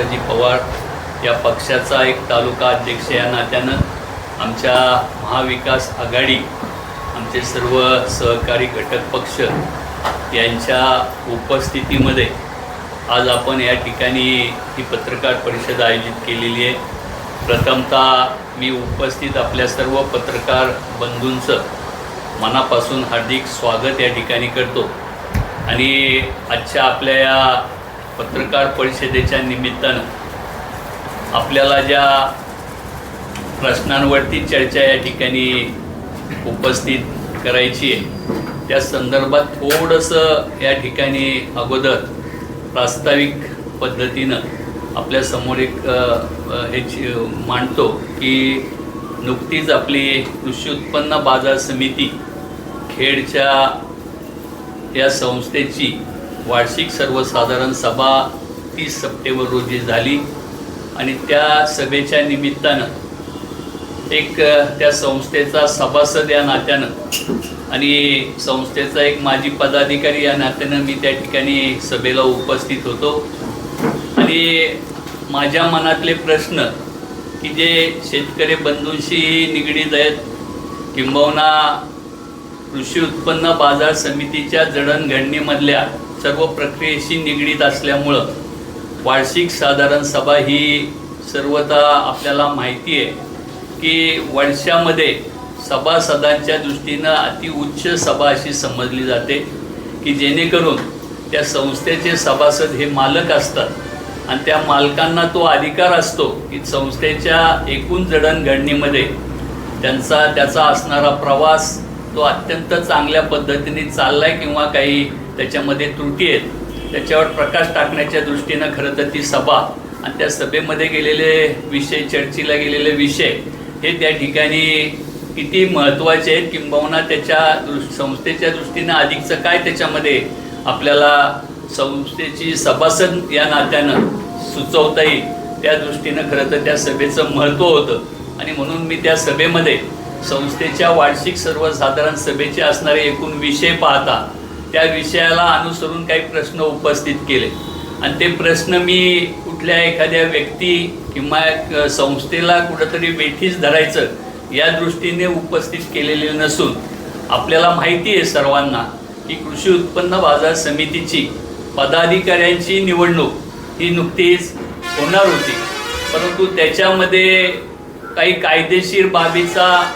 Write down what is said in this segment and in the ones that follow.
माताजी पवार या पक्षाचा एक तालुका अध्यक्ष या नात्यानं आमच्या महाविकास आघाडी आमचे सर्व सहकारी घटक पक्ष यांच्या उपस्थितीमध्ये आज आपण या ठिकाणी ही पत्रकार परिषद आयोजित केलेली आहे। प्रथमतः मी उपस्थित आपल्या सर्व पत्रकार बंधूंचं मनापासून हार्दिक स्वागत या ठिकाणी करतो आणि आजच्या आपल्या या पत्रकार परिषदेच्या निमित्तानं आपल्याला ज्या प्रश्नांवरती चर्चा या ठिकाणी उपस्थित करायची आहे त्या संदर्भात थोडंसं या ठिकाणी अगोदर प्रास्ताविक पद्धतीनं आपल्यासमोर एक हे मांडतो की नुकतीच आपली कृषी उत्पन्न बाजार समिती खेडच्या या संस्थेची वार्षिक सर्वसाधारण सभा 30 सप्टेंबर रोजी झाली आणि त्या सभेच्या निमित्तानं एक त्या संस्थेचा सभासद या नात्यानं आणि संस्थेचा एक माजी पदाधिकारी या नात्यानं मी त्या ठिकाणी सभेला उपस्थित होतो आणि माझ्या मनातले प्रश्न की जे शेतकरी बंधूंशी निगडीत आहेत किंबहुना कृषी उत्पन्न बाजार समितीच्या जडणघडणीमधल्या सर्व प्रक्रियेशी निगडीत असल्यामुळं वार्षिक साधारण सभा ही सर्वतः आपल्याला माहिती आहे की वर्षामध्ये सभासदांच्या दृष्टीनं अतिउच्च सभा अशी समजली जाते की जेणेकरून त्या संस्थेचे सभासद हे मालक असतात आणि त्या मालकांना तो अधिकार असतो की संस्थेच्या एकूण जडणघडणीमध्ये त्याचा असणारा प्रवास तो अत्यंत चांगल्या पद्धतीने चालला आहे किंवा काही त्याच्यामध्ये त्रुटी आहेत त्याच्यावर प्रकाश टाकण्याच्या दृष्टीनं खरं तर ती सभा आणि त्या सभेमध्ये गेलेले विषय चर्चेला गेलेले विषय हे त्या ठिकाणी किती महत्त्वाचे आहेत किंबहुना त्याच्या संस्थेच्या दृष्टीनं अधिकचं काय त्याच्यामध्ये आपल्याला संस्थेची सभासद या नात्यानं सुचवता येईल त्या दृष्टीनं खरं तर त्या सभेचं महत्त्व होतं आणि म्हणून मी त्या सभेमध्ये संस्थेच्या वार्षिक सर्वसाधारण सभेचे असणारे एकूण विषय पाहता त्या विषयाला अनुसरून काही प्रश्न उपस्थित केले आणि ते प्रश्न मी कुठल्या एखाद्या व्यक्ती किंवा संस्थेला कुठंतरी वेठीस धरायचं या दृष्टीने उपस्थित केलेले नसून आपल्याला माहिती आहे सर्वांना की कृषी उत्पन्न बाजार समितीची पदाधिकाऱ्यांची निवडणूक ही नुकतीच होणार होती परंतु त्याच्यामध्ये काही कायदेशीर बाबीचा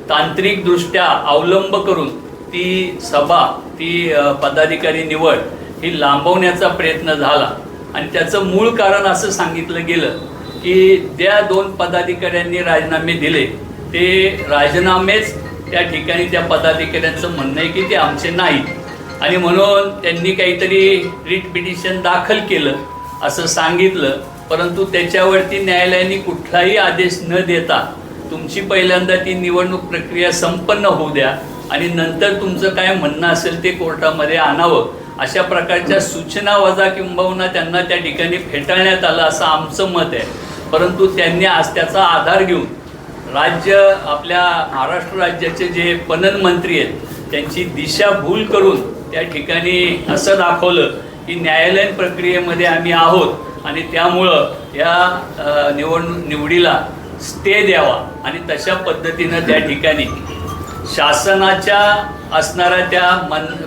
तांत्रिकदृष्ट्या अवलंब करून ती सभा ती पदाधिकारी निवड ही लांबवण्याचा प्रयत्न झाला आणि त्याचं मूळ कारण असं सांगितलं गेलं की त्या 2 पदाधिकाऱ्यांनी राजीनामे दिले ते राजीनामेच त्या ठिकाणी त्या पदाधिकाऱ्यांचं म्हणणं आहे की ते आमचे नाहीत आणि म्हणून त्यांनी काहीतरी रिट पिटिशन दाखल केलं असं सांगितलं परंतु त्याच्यावरती न्यायालयाने कुठलाही आदेश न देता तुमची पहिल्यांदा ती निवडणूक प्रक्रिया संपन्न होऊ द्या आणि नंतर तुमचं काय म्हणणं असेल ते कोर्टामध्ये आणावं अशा प्रकारच्या सूचना वजा किंबहुना त्यांना त्या ठिकाणी फेटाळण्यात आलं असं आमचं मत आहे परंतु त्यांनी आज त्याचा आधार घेऊन राज्य आपल्या महाराष्ट्र राज्याचे जे पणन मंत्री आहेत त्यांची दिशाभूल करून त्या ठिकाणी असं दाखवलं की न्यायालयीन प्रक्रियेमध्ये आम्ही आहोत आणि त्यामुळं या निवडीला स्टे द्यावा आणि तशा पद्धतीनं त्या ठिकाणी शासनाच्या असणाऱ्या त्या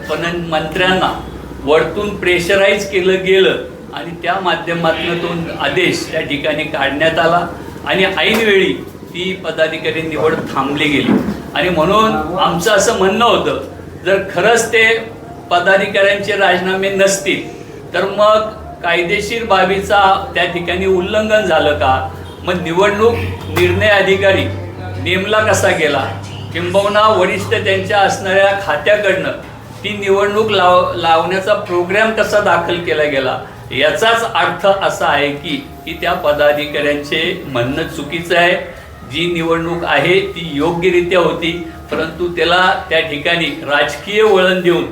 पणन मंत्र्यांना वरतून प्रेशराईज केलं गेलं आणि त्या माध्यमातून तो आदेश त्या ठिकाणी काढण्यात आला आणि ऐनवेळी ती पदाधिकारी निवड थांबली गेली आणि म्हणून आमचं असं म्हणणं होतं जर खरंच ते पदाधिकाऱ्यांचे राजीनामे नसतील तर मग कायदेशीर बाबीचा त्या ठिकाणी उल्लंघन झालं का मग निवडणूक निर्णय अधिकारी नेमला कसा गेला किंबहुना वरिष्ठ त्यांच्या असणाऱ्या खात्याकडनं ती निवडणूक लावण्याचा प्रोग्राम कसा दाखल केला गेला याचाच अर्थ असा आहे की त्या पदाधिकाऱ्यांचे म्हणणं चुकीचं आहे जी निवडणूक आहे ती योग्यरित्या होती परंतु त्याला त्या ठिकाणी राजकीय वळण देऊन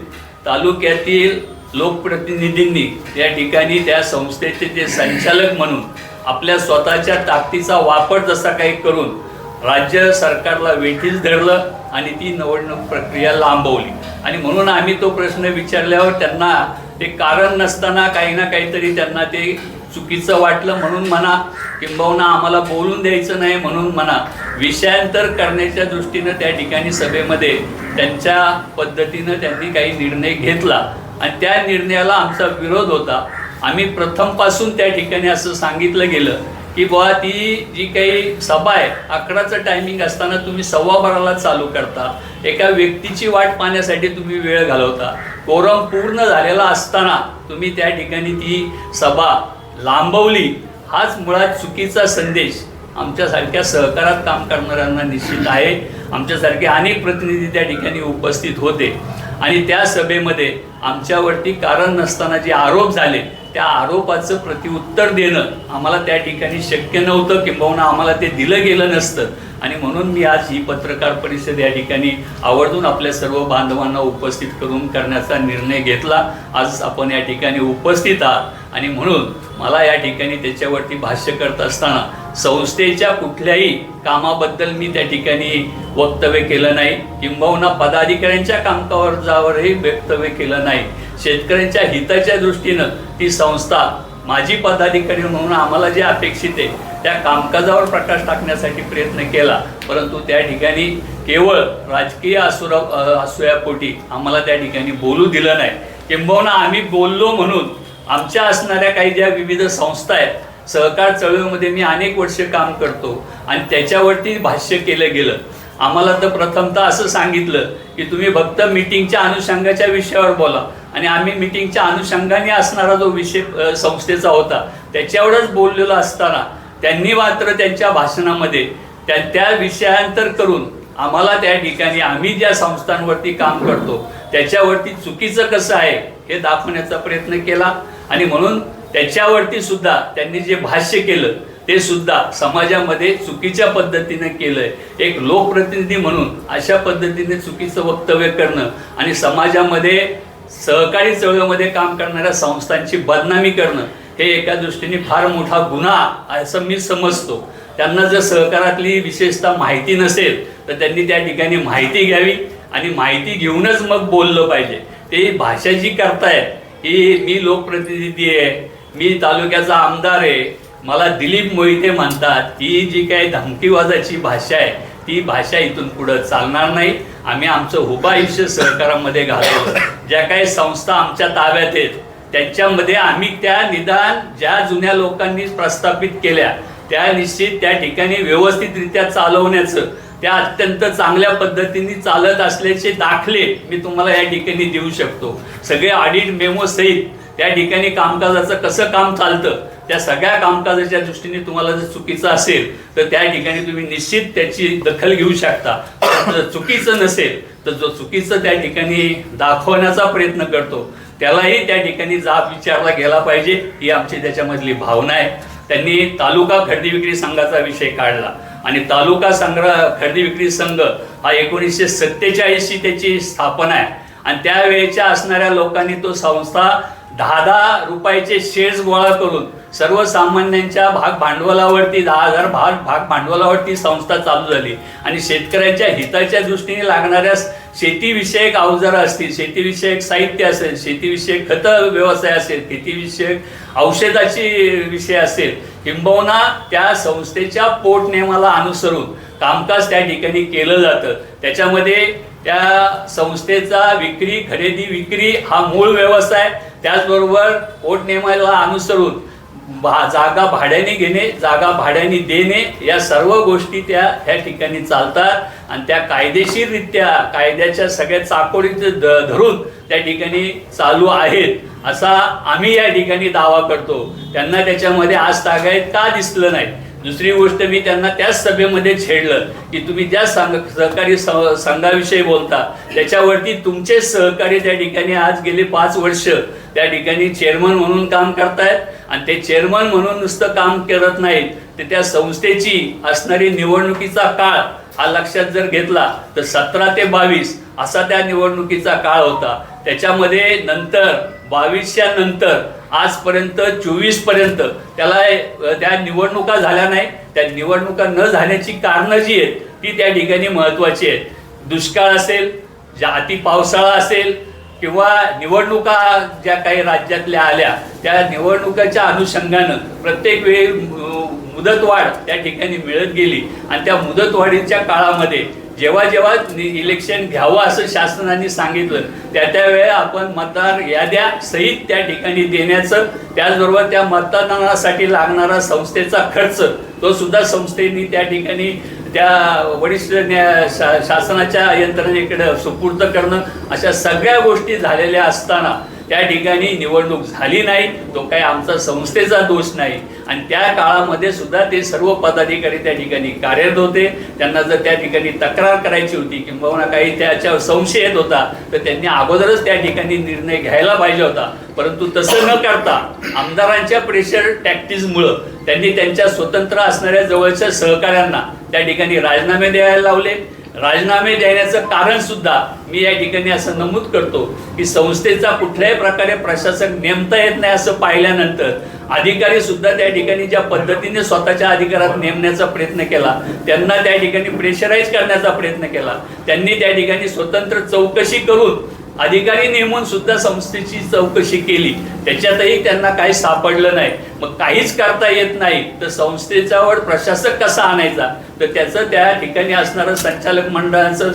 तालुक्यातील लोकप्रतिनिधींनी त्या ठिकाणी त्या संस्थेचे जे संचालक म्हणून आपल्या स्वतःच्या ताकदीचा वापर जसा काही करून राज्य सरकारला वेठीस धरलं आणि ती निवडणूक प्रक्रिया लांबवली आणि म्हणून आम्ही तो प्रश्न विचारल्यावर त्यांना ते कारण नसताना काही ना काहीतरी त्यांना ते चुकीचं वाटलं म्हणून म्हणा, किंबहुना आम्हाला बोलून द्यायचं नाही म्हणून म्हणा, विषयांतर करण्याच्या दृष्टीनं त्या ठिकाणी सभेमध्ये त्यांच्या पद्धतीनं त्यांनी काही निर्णय घेतला आणि त्या निर्णयाला आमचा विरोध होता. आम्ही प्रथमपासून त्या ठिकाणी असं सांगितलं गेलं की बुवा ती जी काही सभा आहे 11चं टायमिंग असताना तुम्ही 12:15ला चालू करता, एका व्यक्तीची वाट पाहण्यासाठी तुम्ही वेळ घालवता, कोरम पूर्ण झालेला असताना तुम्ही त्या ठिकाणी ती सभा लांबवली. हाच मुळात चुकीचा संदेश आमच्यासारख्या सहकारात काम करणाऱ्यांना निश्चित आहे. आमच्यासारखे अनेक प्रतिनिधी त्या ठिकाणी उपस्थित होते आणि त्या सभेमध्ये आमच्यावरती कारण नसताना जे आरोप झाले त्या आरोपाचं प्रत्युत्तर देणं आम्हाला त्या ठिकाणी शक्य नव्हतं, किंबहुना आम्हाला ते दिलं गेलं नसतं. आणि म्हणून मी आज ही पत्रकार परिषद या ठिकाणी आवर्जून आपल्या सर्व बांधवांना उपस्थित करून करण्याचा निर्णय घेतला. आज आपण या ठिकाणी उपस्थित आहात आणि म्हणून मला या ठिकाणी त्याच्यावरती भाष्य करत असताना संस्थेच्या कुठल्याही कामाबद्दल मी त्या ठिकाणी वक्तव्य केलं नाही, किंबहुना पदाधिकाऱ्यांच्या कामकाजावरही वक्तव्य केलं नाही. शेतकऱ्यांच्या हिताच्या दृष्टीनं ती संस्था माजी पदाधिकारी म्हणून आम्हाला जे अपेक्षित आहे त्या कामकाजावर प्रकाश टाकण्यासाठी प्रयत्न केला, परंतु त्या ठिकाणी केवळ राजकीय असूयापोटी आम्हाला त्या ठिकाणी बोलू दिलं नाही. किंबहुना आम्ही बोललो म्हणून आमच्या असणाऱ्या काही ज्या विविध संस्था आहेत, सहकार चळवळीमध्ये मी अनेक वर्ष काम करतो आणि त्याच्यावरती भाष्य केलं गेलं. आम्हाला तर प्रथमतः असं सांगितलं की तुम्ही फक्त मीटिंगच्या अनुषंगाच्या विषयावर बोला आणि आम्ही मीटिंगच्या अनुषंगाने असणारा जो विषय संस्थेचा होता त्याच्यावरच बोललेलो असताना त्यांनी मात्र त्यांच्या भाषणामध्ये त्या विषयांतर करून आम्हाला त्या ठिकाणी आम्ही ज्या संस्थांवरती काम करतो त्याच्यावरती चुकीचं कसं आहे हे दाखवण्याचा प्रयत्न केला. आणि म्हणून त्याच्यावरती सुद्धा त्यांनी जे भाष्य केलं ते सुद्धा समाजामध्ये चुकीच्या पद्धतीने केलंय. एक लोकप्रतिनिधी म्हणून अशा पद्धतीने चुकीचं वक्तव्य करणं आणि समाजामध्ये सहकारी चळवळीमध्ये काम करणाऱ्या संस्थांची बदनामी करणं हे एका दृष्टीने फार मोठा गुन्हा असं मी समजतो. त्यांना जर सहकारातली विशेषतः माहिती नसेल तर त्यांनी त्या ठिकाणी माहिती घ्यावी आणि माहिती घेऊनच मग बोललं पाहिजे. ते भाषा जी करतायत की मी लोकप्रतिनिधी आहे, मी तालुक्याचा आमदार आहे, मला दिलीप मोहिते म्हणतात, ही जी काही धमकीवाजाची भाषा आहे ती भाषा इथून पुढं चालणार नाही. आम्ही आमचं उभं आयुष्य सहकारामध्ये घालवलं. ज्या काही संस्था आमच्या ताब्यात आहेत त्यांच्यामध्ये आम्ही त्या निदान ज्या जुन्या लोकांनी प्रस्थापित केल्या त्या निश्चित त्या ठिकाणी व्यवस्थितरित्या चालवण्याचं, त्या अत्यंत चांगल्या पद्धतीने चालत असल्याचे दाखले मी तुम्हाला या ठिकाणी देऊ शकतो. सगळे ऑडिट मेमो सहित त्या ठिकाणी कामकाजाचं कसं काम चालतं त्या सगळ्या कामकाजाच्या दृष्टीने तुम्हाला जर चुकीचं असेल तर त्या ठिकाणी तुम्ही निश्चित त्याची दखल घेऊ शकता. जर चुकीचं नसेल तर जो चुकीचं त्या ठिकाणी दाखवण्याचा प्रयत्न करतो त्यालाही त्या ठिकाणी जाब विचारला गेला पाहिजे, ही आमची त्याच्यामधली भावना आहे. त्यांनी तालुका खरेदी विक्री संघाचा विषय काढला आणि तालुका खरेदी विक्री संघ हा 1947ची त्याची स्थापना आहे आणि त्यावेळेच्या असणाऱ्या लोकांनी तो संस्था 10,000 रुपयाचे शेअर्स गोळा करून सर्वसामान्यांच्या भाग भांडवलावरती 10,000 भाग भांडवलावरती संस्था चालू झाली आणि शेतकऱ्यांच्या हिताच्या दृष्टीने लागणाऱ्या शेतीविषयक अवजारं असतील, शेतीविषयक साहित्य असेल, शेतीविषयक खत व्यवसाय असेल, शेतीविषयक औषधाची विषय असेल, किंबहुना त्या संस्थेच्या पोटनियमाला अनुसरून कामकाज त्या ठिकाणी केलं जातं. त्याच्यामध्ये त्या संस्थेचा विक्री खरेदी विक्री हा मूळ व्यवसाय, त्याचबरोबर पोटनियमाला अनुसरून जागा भाड्याने घेणे, जागा भाड्याने देणे या सर्व गोष्टी ह्या ठिकाणी चालतात आणि त्या कायदेशीररित्या कायद्याच्या सगळ्या चाकोरीत धरून त्या ठिकाणी चालू आहेत असा आम्ही या ठिकाणी दावा करतो. त्यांना त्याच्यामध्ये आज तागायत का दिसलं नाही. दुसरी गोष्ट मी त्यांना त्याच सभेमध्ये छेडलं की तुम्ही ज्या सहकारी संघाविषयी बोलता त्याच्यावरती तुमचे सहकारी त्या ठिकाणी आज गेले 5 वर्ष त्या ठिकाणी चेअरमन म्हणून काम करतायत आणि ते चेअरमन म्हणून नुसतं काम करत नाहीत तर त्या संस्थेची असणारी निवडणुकीचा काळ हा लक्षात जर घेतला तर 17 ते 22 असा त्या निवडणुकीचा काळ होता. त्याच्यामध्ये नंतर 22च्या नंतर आजपर्यंत 24 पर्यंत त्याला त्या निवडणुका झाल्या नाही. त्या निवडणुका न झाल्याची कारणं जी आहेत ती त्या ठिकाणी महत्त्वाची आहेत. दुष्काळ असेल, अति पावसाळा असेल, किंवा निवडणुका ज्या काही राज्यातल्या आल्या त्या निवडणुकाच्या अनुषंगानं प्रत्येक वेळी मुदतवाढ त्या ठिकाणी मिळत गेली आणि त्या मुदतवाढीच्या काळामध्ये जेव्हा जेव्हा इलेक्शन घ्यावं असं शासनाने सांगितलं त्यावेळेला आपण मतदार याद्या सहित त्या ठिकाणी देण्याचं, त्याचबरोबर त्या मतदानासाठी लागणारा संस्थेचा खर्च तो सुद्धा संस्थेने त्या ठिकाणी त्या वरिष्ठ शासनाच्या यंत्रणेकडे सुपूर्द करणं, अशा सगळ्या गोष्टी झालेल्या असताना त्या ठिकाणी निवडणूक झाली नाही. तो काही आमचा संस्थेचा दोष नाही आणि त्या काळामध्ये सुद्धा ते सर्व पदाधिकारी त्या ठिकाणी कार्यरत होते. त्यांना जर त्या ठिकाणी तक्रार करायची होती किंवा काही त्याच्यावर संशय येत होता तर त्यांनी अगोदरच त्या ठिकाणी निर्णय घ्यायला पाहिजे होता. परंतु तसं न करता आमदारांच्या प्रेशर टॅक्टिसमुळं त्यांनी त्यांच्या स्वतंत्र असणाऱ्या जवळच्या सहकाऱ्यांना त्या ठिकाणी राजीनामे द्यायला लावले. राजीनामे देण्याचं कारण सुद्धा मी या ठिकाणी असं नमूद करतो की संस्थेचा कुठल्याही प्रकारे प्रशासक नेमता येत नाही असं पाहिल्यानंतर अधिकारी सुद्धा त्या ठिकाणी ज्या पद्धतीने स्वतःच्या अधिकारात नेमण्याचा प्रयत्न केला, त्यांना त्या ठिकाणी प्रेशराईज करण्याचा प्रयत्न केला, त्यांनी त्या ठिकाणी स्वतंत्र चौकशी करून अधिकारी नेमून सुद्धा संस्थेची चौकशी केली, त्याच्यातही त्यांना काही सापडलं नाही. मग काहीच करता येत नाही तर संस्थेच्यावर प्रशासक कसा आणायचा, तर त्याचं त्या ठिकाणी असणारं संचालक मंडळाचं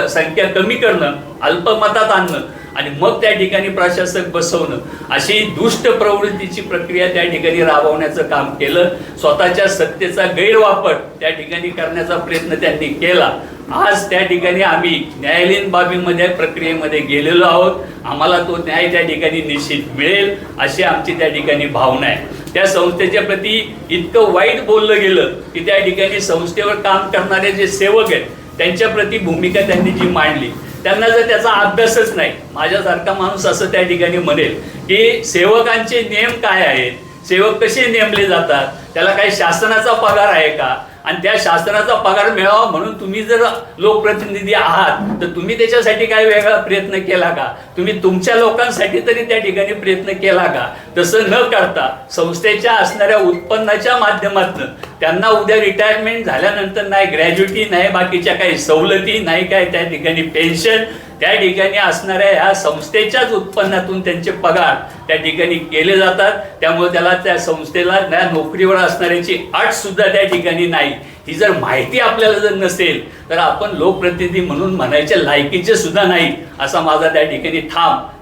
संख्या कमी करणं, अल्पमतात आणणं आणि मग त्या ठिकाणी प्रशासक बसवणं, अशी दुष्ट प्रवृत्तीची प्रक्रिया त्या ठिकाणी राबवण्याचं काम केलं. स्वतःच्या सत्तेचा गैरवापर त्या ठिकाणी करण्याचा प्रयत्न त्यांनी केला. आज त्या ठिकाणी आम्ही न्यायालयीन बाबीमध्ये प्रक्रियेमध्ये गेलेलो आहोत. आम्हाला तो न्याय त्या ठिकाणी निश्चित मिळेल अशी आमची त्या ठिकाणी भावना आहे. त्या संस्थेच्या प्रती इतकं वाईट बोललं गेलं की त्या ठिकाणी संस्थेवर काम करणारे जे सेवक आहेत त्यांच्या प्रती भूमिका त्यांनी जी मांडली, त्यांना जर त्याचा अभ्यासच नाही, माझ्यासारखा माणूस असं त्या ठिकाणी म्हणेल की सेवकांचे नियम काय आहेत, सेवक कसे नेमले जातात, त्याला काही शासनाचा पगार आहे का, आणि त्या शासनाचा पगार मिळावा म्हणून तुम्ही जर लोकप्रतिनिधी आहात तर तुम्ही त्याच्यासाठी काय वेगळा प्रयत्न केला का, तुम्ही तुमच्या लोकांसाठी तरी त्या ठिकाणी प्रयत्न केला का. तसं न करता संस्थेच्या असणाऱ्या उत्पन्नाच्या माध्यमातून त्यांना उद्या रिटायरमेंट झाल्यानंतर नाही ग्रॅज्युटी, नाही बाकीच्या काही सवलती, नाही काय त्या ठिकाणी पेन्शन, त्या ठिकाणी असणाऱ्या ह्या संस्थेच्याच उत्पन्नातून त्यांचे पगार त्या ठिकाणी केले जातात. त्यामुळे त्याला त्या संस्थेला त्या नोकरीवर असणाऱ्याची अट सुद्धा त्या ठिकाणी नाही. ही जर माहिती आपल्याला जर नसेल तर आपण लोकप्रतिनिधी म्हणून म्हणायच्या लायकीचे सुद्धा नाही असा माझा त्या ठिकाणी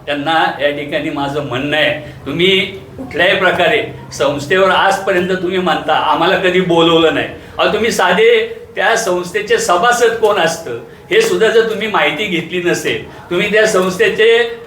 त्यांना या ठिकाणी माझं म्हणणं आहे. तुम्ही कुठल्याही प्रकारे संस्थेवर आजपर्यंत तुम्ही म्हणता आम्हाला कधी बोलवलं नाही. तुम्ही साधे त्या संस्थेचे सभासद कोण असतं हे सुद्धा जर तुम्ही माहिती घेतली नसेल, तुम्ही त्या संस्थेचे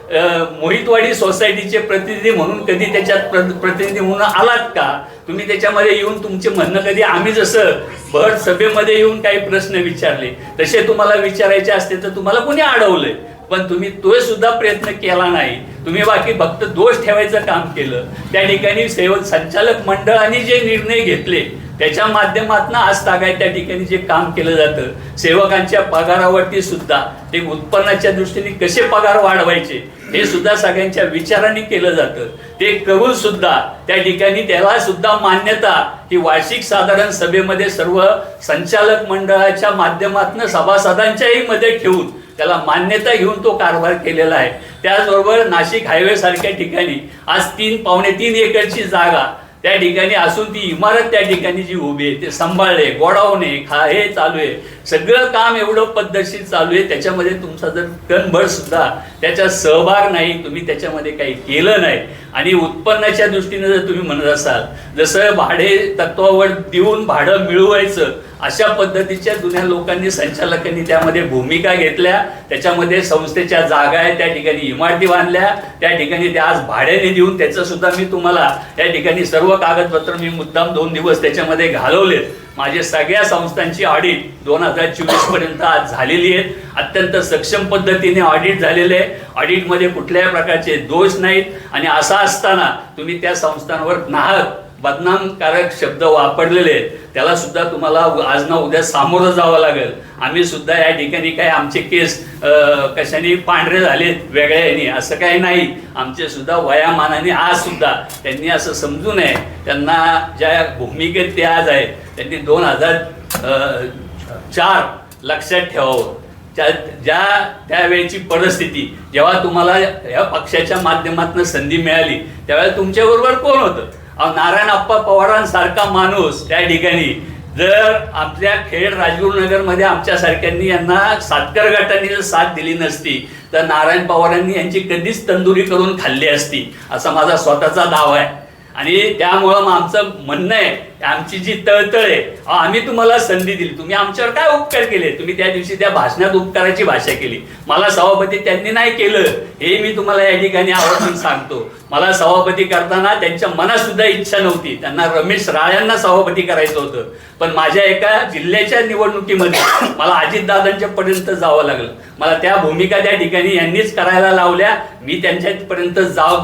मोहितवाडी सोसायटीचे प्रतिनिधी म्हणून कधी त्याच्यात प्रतिनिधी म्हणून आलात का, तुम्ही त्याच्यामध्ये येऊन तुमचे म्हणणं कधी आम्ही जसं भर सभेमध्ये येऊन काही प्रश्न विचारले तसे तुम्हाला विचारायचे असते तर तुम्हाला कोणी अडवलंय, पण तुम्ही तो सुद्धा प्रयत्न केला नाही. तुम्ही बाकी फक्त दोष ठेवायचं काम केलं. त्या ठिकाणी संचालक मंडळाने जे निर्णय घेतले त्याच्या माध्यमातून आज तागायत त्या ठिकाणी जे काम केलं जातं, सेवकांच्या पगारावरती सुद्धा ते उत्पन्नाच्या दृष्टीने कसे पगार वाढवायचे हे सुद्धा सगळ्यांच्या विचाराने केलं जातं. ते करून सुद्धा त्या ठिकाणी त्याला सुद्धा मान्यता ही वार्षिक साधारण सभेमध्ये सर्व संचालक मंडळाच्या माध्यमातून सभासदांच्याही मध्ये ठेवून त्याला मान्यता घेऊन तो कारभार केलेला आहे. त्याचबरोबर नाशिक हायवे सारख्या ठिकाणी आज 3-3.5 एकरची जागा त्या ठिकाणी असून ती इमारत त्या ठिकाणी जी उभी आहे ते सांभाळले, गोडाऊन आहे, हे चालू आहे, सगळं काम एवढं पद्धतशीर चालू आहे. त्याच्यामध्ये तुमचा जर कणभर सुद्धा त्याचा सहभाग नाही, तुम्ही त्याच्यामध्ये काही केलं नाही. आणि उत्पन्नाच्या दृष्टीने जर तुम्ही म्हणत असाल जसं भाडे तत्वावर देऊन भाडं मिळवायचं अशा पद्धतीच्या जुन्या लोकांनी संचालकांनी त्यामध्ये भूमिका घेतल्या. त्याच्यामध्ये संस्थेच्या जागा आहे त्या ठिकाणी इमारती बांधल्या, त्या ठिकाणी त्या आज भाड्याने देऊन त्याचं सुद्धा मी तुम्हाला त्या ठिकाणी सर्व कागदपत्र मी मुद्दाम 2 दिवस त्याच्यामध्ये घालवलेत. माझे सगळ्या संस्थांची ऑडिट 2024 पर्यंत आज झालेली आहेत. अत्यंत सक्षम पद्धतीने ऑडिट झालेले आहे. ऑडिटमध्ये कुठल्याही प्रकारचे दोष नाहीत. आणि असं असताना तुम्ही त्या संस्थांवर नाहक बदनामकारक शब्द वापरलेले आहेत, त्याला सुद्धा तुम्हाला आज ना उद्या सामोरं जावं लागेल. आम्ही सुद्धा या ठिकाणी काय आमचे केस कशाने पांढरे झालेत वेगळ्या यांनी असं काही नाही. आमचे सुद्धा वयामानाने आज सुद्धा त्यांनी असं समजू नये. त्यांना ज्या भूमिकेत ते आज आहे त्यांनी 2004 लक्षात ठेवावं. ज्या त्यावेळेची परिस्थिती, जेव्हा तुम्हाला या पक्षाच्या माध्यमातून संधी मिळाली त्यावेळेला तुमच्याबरोबर कोण होतं? नारायण आप्पा पवारांसारखा माणूस त्या ठिकाणी जर आपल्या खेड राजगुरुनगरमध्ये आमच्यासारख्यांनी यांना सातकर गटांनी जर साथ दिली नसती तर नारायण पवारांनी यांची कधीच तंदुरी करून खाल्ली असती, असा माझा स्वतःचा दावा आहे. आणि त्यामुळं मग आमचं म्हणणं आहे, आमची जी तळतळ आहे, आम्ही तुम्हाला संधी दिली, तुम्ही आमच्यावर काय उपकार केले? तुम्ही त्या दिवशी त्या भाषणात उपकाराची भाषा केली. मला सभापती त्यांनी नाही केलं हे मी तुम्हाला या ठिकाणी आवर्जून सांगतो. मला सभापती करताना त्यांच्या मनात सुद्धा इच्छा नव्हती. त्यांना रमेश राळ्यांना सभापती करायचं होतं, पण माझ्या एका जिल्ह्याच्या निवडणुकीमध्ये मला अजितदादांच्या पर्यंत जावं लागलं. मला त्या भूमिका त्या ठिकाणी यांनीच करायला लावल्या. मी त्यांच्यापर्यंत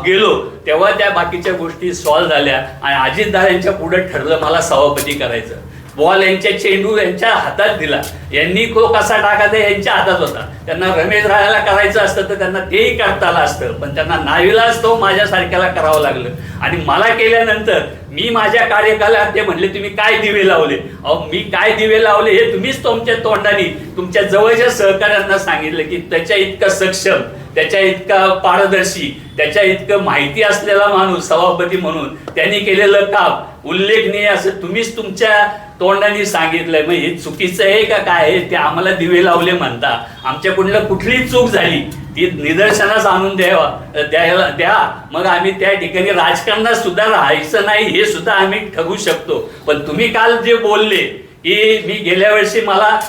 गेलो तेव्हा त्या बाकीच्या गोष्टी सॉल्व्ह झाल्या आणि अजितदादांच्या पुढे ठरलं मला सभापती करायचं. बॉल यांच्या चेंडू यांच्या हातात दिला, यांनी तो कसा टाकायचा यांच्या हातात होता. त्यांना रमेश राळ्याला करायचं असतं तर त्यांना तेही करता आलं असतं, पण त्यांना नाविलाज तो माझ्यासारख्याला करावं लागलं. आणि मला केल्यानंतर मी माझ्या कार्यकालात ते म्हणले तुम्ही काय दिवे लावले? मी काय दिवे लावले हे तुम्हीच तुमच्या तोंडाने तुमच्या जवळच्या सहकाऱ्यांना सांगितलं की त्याच्या इतका सक्षम, त्याच्या इतका पारदर्शी, त्याच्या इतकं माहिती असलेला माणूस सभापती म्हणून त्यांनी केलेलं काम उल्लेखनीय असं तुम्हीच तुमच्या तोंडाने सांगितलंय. मग हे चुकीचं आहे का काय आहे ते आम्हाला दिवे लावले म्हणता. आमच्याकडून कुठलीही चूक झाली ती निदर्शनास आणून द्या. मग आम्ही त्या ठिकाणी राजकारणात सुद्धा राहायचं नाही हे सुद्धा आम्ही ठरवू शकतो. पण तुम्ही काल जे बोलले की मी गेल्या वर्षी मला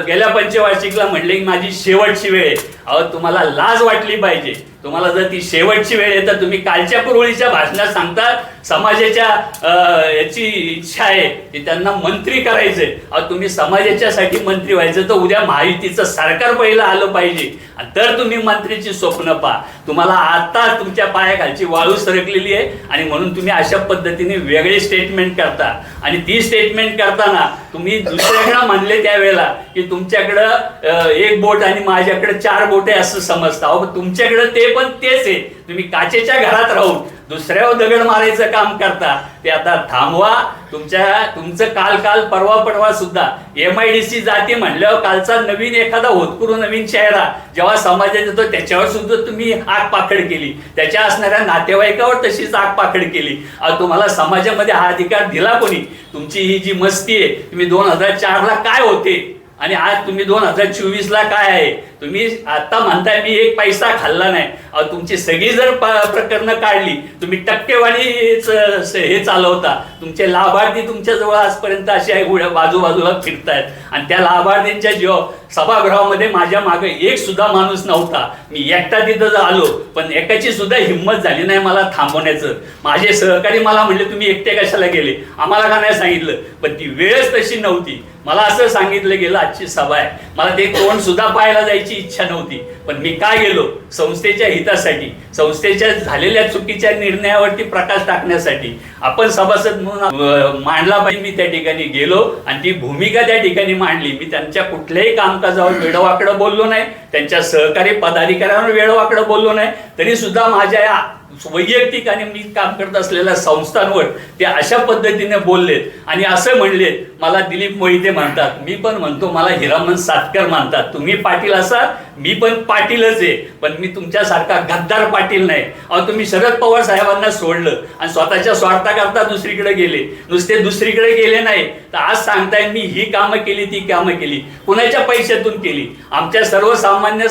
गेल्या पंचवार्षिकला म्हणले की माझी शेवटची वेळ आहे. तुम्हाला लाज वाटली पाहिजे. तुम्हाला जर ती शेवटची वेळ आहे तर तुम्ही कालच्या पुरवळीच्या भाषणात सांगता समाजाच्या याची इच्छा आहे की त्यांना मंत्री करायचंय. तुम्ही समाजाच्यासाठी मंत्री व्हायचं तर उद्या महायुतीचं सरकार पहिलं आलं पाहिजे, तर तुम्ही मंत्रीची स्वप्न पहा. तुम्हाला आता तुमच्या पायाखालची वाळू सरकलेली आहे आणि म्हणून तुम्ही अशा पद्धतीने वेगळे स्टेटमेंट करता. आणि ती स्टेटमेंट करताना तुम्ही दुसऱ्याकडे म्हणले त्यावेळेला की तुमच्याकडं एक बोट आणि माझ्याकडे 4 बोटे असं समजता. तुमच्याकडे ते पण तेच आहे. तुम्ही काचेच्या घरात राहून दुसऱ्यावर दगड मारायचं काम करता. ते आता थांबवा. तुमचं काल परवा सुद्धा MIDC जाती म्हणल्यावर कालचा नवीन एखादा होतकरू नवीन चेहरा जेव्हा समाजात येतो त्याच्यावर सुद्धा तुम्ही आगपाखड केली. त्याच्या असणाऱ्या नातेवाईकावर तशीच आगपाखड केली. तुम्हाला समाजामध्ये हा अधिकार दिला कोणी? तुमची ही जी मस्ती आहे, तुम्ही 2004ला काय होते आणि आज तुम्ही 2024ला काय आहे? तुम्ही आता म्हणताय मी एक पैसा खाल्ला नाही. तुमची सगळी जर प्रकरणं काढली, तुम्ही टक्केवारी हे चालवता. तुमचे लाभार्थी तुमच्या जवळ आजपर्यंत असे बाजूबाजूला फिरतायत आणि त्या लाभार्थींच्या सभागृहामध्ये माझ्या मागे एक सुद्धा माणूस नव्हता. मी एकटा तिथं आलो पण एकाची सुद्धा हिंमत झाली नाही मला थांबवण्याचं. माझे सहकारी मला म्हणले तुम्ही एकटे कशाला गेले? आम्हाला का नाही सांगितलं? पण ती वेळच तशी नव्हती. मला असं सांगितलं गेलं आजची सभा आहे, मला ते तोंड सुद्धा पाहायला जायची इच्छा नव्हती. पण मी काय गेलो? संस्थेच्या हितासाठी, संस्थेच्या झालेल्या चुकीच्या निर्णयावरती प्रकाश टाकण्यासाठी, आपण सभासद म्हणून मांडला पाहिजे. मी त्या ठिकाणी गेलो आणि ती भूमिका त्या ठिकाणी मांडली. मी त्यांच्या कुठल्याही कामकाजावर वेडवाकडं बोललो नाही, त्यांच्या सहकारी पदाधिकाऱ्यांवर वेडवाकडं बोललो नाही. तरी सुद्धा माझ्या या वैयक्तिक आणि मी काम करत असलेल्या संस्थांवर ते अशा पद्धतीने बोललेत आणि असं म्हणलेत. मला दिलीप मोहिते म्हणतात, मी पण म्हणतो मला हिरामन सातकर म्हणतात. तुम्ही पाटील असाल, मी पण पाटीलच आहे, पण मी तुमच्यासारखा गद्दार पाटील नाही. तुम्ही शरद पवार साहेबांना सोडलं आणि स्वतःच्या स्वार्थाकरता दुसरीकडे गेले. नुसते दुसरीकडे गेले नाही तर आज सांगताय मी ही कामं केली ती कामं केली. कुणाच्या पैशातून केली? आमच्या सर्वसामान्य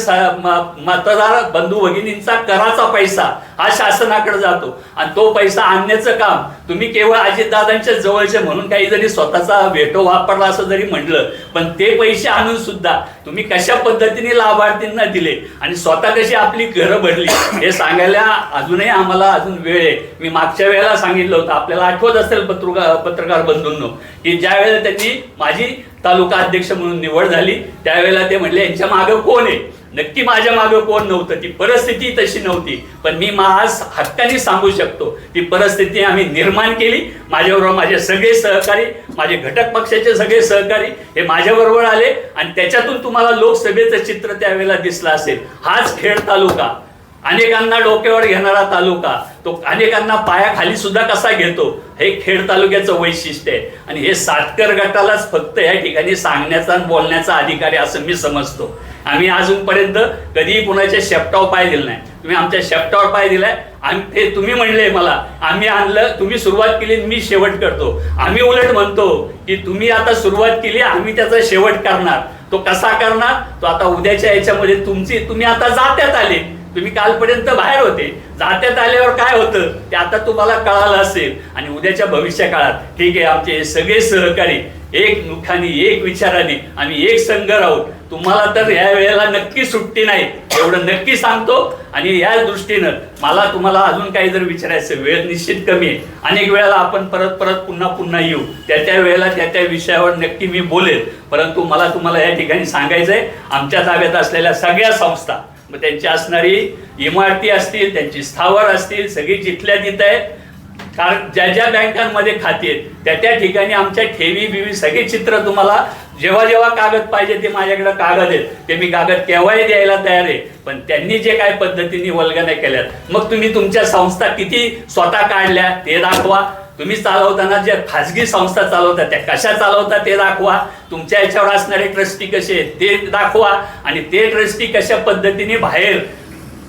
मतदार बंधू भगिनींचा कराचा पैसा हा शासनाकडे जातो आणि तो पैसा आणण्याचं काम तुम्ही केवळ अजितदादांच्या जवळचे म्हणून काही जरी स्वतःचा वेटो वापरला असं जरी म्हटलं, पण ते पैसे आणून सुद्धा तुम्ही कशा पद्धतीने लाभार्थींना दिले आणि स्वतः कशी आपली घरं भरली हे सांगायला अजूनही आम्हाला अजून वेळ आहे. मी मागच्या वेळेला सांगितलं होतं, आपल्याला आठवत असेल पत्रकार बंधूंनो, की ज्या वेळेला त्यांनी माझी तालुका अध्यक्ष म्हणून निवड झाली त्यावेळेला ते म्हणले यांच्या मागं कोण आहे? नक्की माझ्या मागं कोण नव्हतं, ती परिस्थिती तशी नव्हती. पण मी आज हक्काने सांगू शकतो ती परिस्थिती आम्ही निर्माण केली. माझ्याबरोबर माझे सगळे सहकारी, माझे घटक पक्षाचे सगळे सहकारी हे माझ्याबरोबर आले आणि त्याच्यातून तुम्हाला लोकसभेचं चित्र त्यावेळेला दिसलं असेल. हाच खेड तालुका अनेकांना डोक्यावर घेणारा तालुका, तो अनेकांना पायाखाली सुद्धा कसा घेतो हे खेड तालुक्याचं वैशिष्ट्य आहे. आणि हे सातकर गटालाच फक्त या ठिकाणी सांगण्याचा आणि बोलण्याचा अधिकार आहे असं मी समजतो. आम्ही अजूनपर्यंत कधीही कुणाच्या शेपटावर पाय दिला नाही. तुम्ही आमच्या शेपटावर पाय दिलाय. ते तुम्ही म्हणले मला आम्ही आणलं, तुम्ही सुरुवात केली, मी शेवट करतो. आम्ही उलट म्हणतो की तुम्ही आता सुरुवात केली, आम्ही त्याचा शेवट करणार. तो कसा करणार? तो आता उद्याच्या याच्यामध्ये तुम्ही आता जात्यात आले. तुम्ही कालपर्यंत बाहेर होते. जात्यात आल्यावर काय होतं ते आता तुम्हाला कळालं असेल. आणि उद्याच्या भविष्य काळात ठीक आहे, आमचे सगळे सहकारी एक मुखाने एक विचाराने आम्ही एक संघ राहू. तुम्हाला तर या वेळेला नक्की सुट्टी नाही एवढं नक्की सांगतो. आणि या दृष्टीनं मला तुम्हाला अजून काही जर विचारायचं, वेळ निश्चित कमी आहे. अनेक वेळेला आपण परत पुन्हा येऊ. त्या वेळेला त्या विषयावर नक्की मी बोलेल. परंतु मला तुम्हाला या ठिकाणी सांगायचंय, आमच्या ताब्यात असलेल्या सगळ्या संस्था, मग त्यांची असणारी इमारती असतील, त्यांची स्थावर असतील, सगळी जिथल्या तिथं आहे. कारण ज्या बँकांमध्ये खाती आहेत त्या ठिकाणी आमच्या ठेवी बिवी सगळे चित्र तुम्हाला जेव्हा कागद पाहिजे ते माझ्याकडे कागद आहेत. ते मी कागद केव्हाही द्यायला तयार आहे. पण त्यांनी जे काय पद्धतीने वल्गना केल्यात, मग तुम्ही तुमच्या संस्था किती स्वतः काढल्या ते दाखवा. तुम्ही चालवताना ज्या खाजगी संस्था चालवतात त्या कशा चालवतात ते दाखवा. तुमच्या याच्यावर असणारे ट्रस्टी कसे आहेत ते दाखवा. आणि ते ट्रस्टी कशा पद्धतीने बाहेर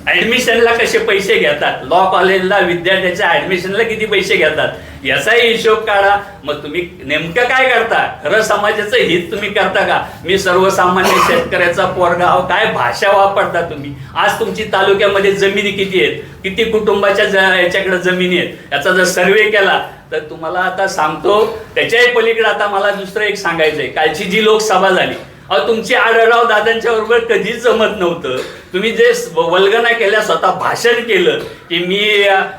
ऍडमिशनला कसे पैसे घेतात, लॉ कॉलेजला विद्यार्थ्याच्या ऍडमिशनला किती पैसे घेतात याचाही हिशोब काढा. मग तुम्ही नेमकं काय करता? खरं समाजाचं हित तुम्ही करता का? मी सर्वसामान्य शेतकऱ्याचा पोरगा आहो, काय भाषा वापरता तुम्ही? आज तुमची तालुक्यामध्ये जमिनी किती आहेत, किती कुटुंबाच्या याच्याकडे जमिनी आहेत याचा जर सर्वे केला तर तुम्हाला आता सांगतो. त्याच्याही पलीकडे आता मला दुसरं एक सांगायचंय. कालची जी लोकसभा झाली, तुमची आढळराव दादांच्या बरोबर कधीच जमत नव्हतं. तुम्ही जे वल्गना केल्या, स्वतः भाषण केलं की मी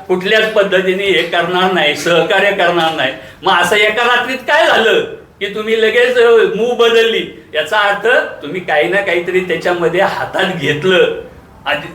कुठल्याच पद्धतीने हे करणार नाही, सहकार्य करणार नाही. मग असं एका रात्रीत काय झालं की तुम्ही लगेच मूव बदलली? याचा अर्थ तुम्ही काही ना काहीतरी त्याच्यामध्ये हातात घेतलं.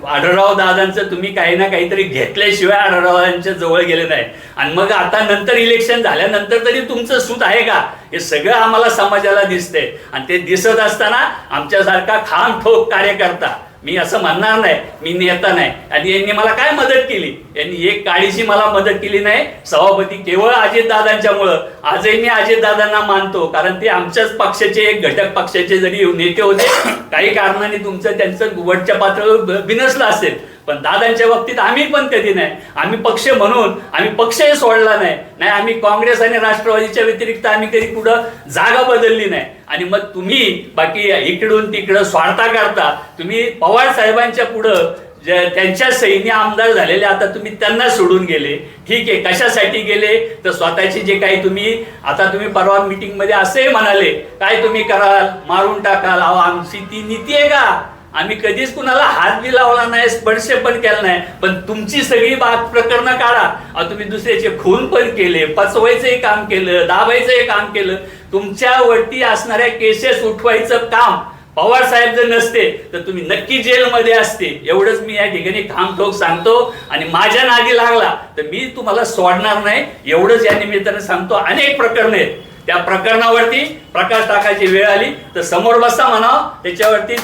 आढळराव दादांचं तुम्ही काही ना काहीतरी घेतल्याशिवाय आढळरावांच्या जवळ गेले नाही. आणि मग आता नंतर इलेक्शन झाल्यानंतर तरी तुमचं सूत आहे का? हे सगळं आम्हाला समाजाला दिसतंय. आणि ते दिसत असताना आमच्यासारखा खामठोक कार्यकर्ता, मी असं म्हणणार नाही मी नेता नाही. आणि यांनी मला काय मदत केली? यांनी एक काळीची मला मदत केली नाही. सभापती केवळ अजितदादांच्यामुळं. आजही मी अजितदादांना मानतो, कारण ते आमच्याच पक्षाचे एक घटक पक्षाचे जरी नेते होते. काही कारणाने तुमचं त्यांचं वरच्या पातळीवर बिनसलं असेल, पण दादांच्या बाबतीत आम्ही पण कधी नाही. आम्ही पक्ष म्हणून आम्ही पक्षही सोडला नाही. आम्ही काँग्रेस आणि राष्ट्रवादीच्या व्यतिरिक्त आम्ही कधी कुठं जागा बदलली नाही. आणि मग तुम्ही बाकी इकडून तिकडं स्वार्था करता. तुम्ही पवार साहेबांच्या पुढं त्यांच्या सैन्य आमदार झालेले, आता तुम्ही त्यांना सोडून गेले. ठीक आहे, कशासाठी गेले? तर स्वतःची जे काही तुम्ही आता तुम्ही परवा मीटिंग मध्ये असे म्हणाले, काय तुम्ही कराल, मारून टाकाल. आमची ती नीती आहे का? आम्ही कधीच कुणाला हात बी लावला नाही, स्पर्श पण केला नाही. पण तुमची सगळी प्रकरणं काढा. तुम्ही दुसऱ्याचे खून पण केले, पचवायचंही काम केलं, दाबायचंही काम केलं. तुमच्यावरती असणाऱ्या केसेस उठवायचं काम पवार साहेब जर नसते तर तुम्ही नक्की जेलमध्ये असते. एवढंच मी या ठिकाणी खामठोक सांगतो. आणि माझ्या नादी लागला तर मी तुम्हाला सोडणार नाही, एवढंच या निमित्तानं सांगतो. अनेक प्रकरणं आहेत, त्या प्रकरणावरती प्रकाश टाकायची वेळ आली तर समोर बसा म्हणावं, त्याच्यावरती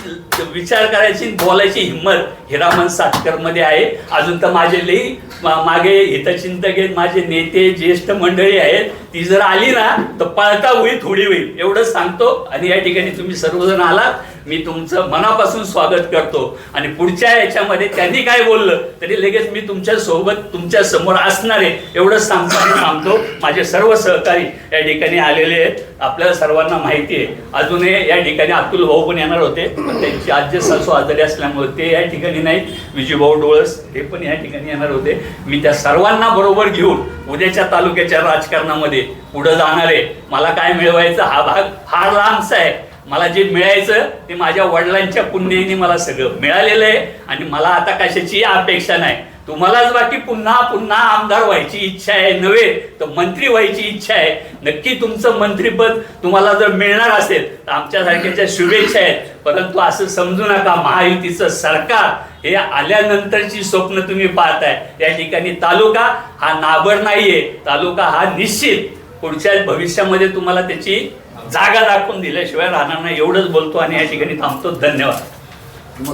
विचार करायची, बोलायची हिंमत हिरामन सातकर मध्ये आहे. अजून तर माझे लई मागे हितचिंतक आहेत, माझे नेते ज्येष्ठ मंडळी आहेत. ती जर आली ना तर पळता होईल, थोडी होईल, एवढंच सांगतो. आणि या ठिकाणी तुम्ही सर्वजण आलात, मी तुमचं मनापासून स्वागत करतो. आणि पुढच्या याच्यामध्ये त्यांनी काय बोललं तरी लगेच मी तुमच्या सोबत तुमच्या समोर असणार आहे, एवढंच सांगतो. माझे सर्व सहकारी या ठिकाणी आलेले आहेत. आपल्याला सर्वांना माहिती आहे. अजूनही या ठिकाणी अतुल भाऊ पण येणार होते, पण त्यांची आजी सासू आजारी असल्यामुळे ते या ठिकाणी नाही. विजूभाऊ डोळस हे पण या ठिकाणी येणार होते. मी त्या सर्वांना बरोबर घेऊन उद्याच्या तालुक्याच्या राजकारणामध्ये पुढे जाणार आहे. मला काय मिळवायचं हा भाग फार लांबचा आहे. मला जे मिळायचं ते माझ्या वडिलांच्या पुण्याने मला सगळं मिळालेलं आहे. आणि मला आता कशाची अपेक्षा नाही. तुम्हालाच बाकी पुन्हा आमदार व्हायची इच्छा आहे, नव्हे तर मंत्री व्हायची इच्छा आहे. नक्की तुमचं मंत्रीपद तुम्हाला जर मिळणार असेल तर आमच्यासारख्याच्या शुभेच्छा आहेत. परंतु असं समजू नका महायुतीचं सरकार हे आल्यानंतरची स्वप्न तुम्ही पाहताय. या ठिकाणी तालुका हा नाबर नाहीये. तालुका हा निश्चित पुढच्या भविष्यामध्ये तुम्हाला त्याची जागा दाखवून दिल्याशिवाय राहणार नाही, एवढंच बोलतो आणि या ठिकाणी थांबतो. धन्यवाद.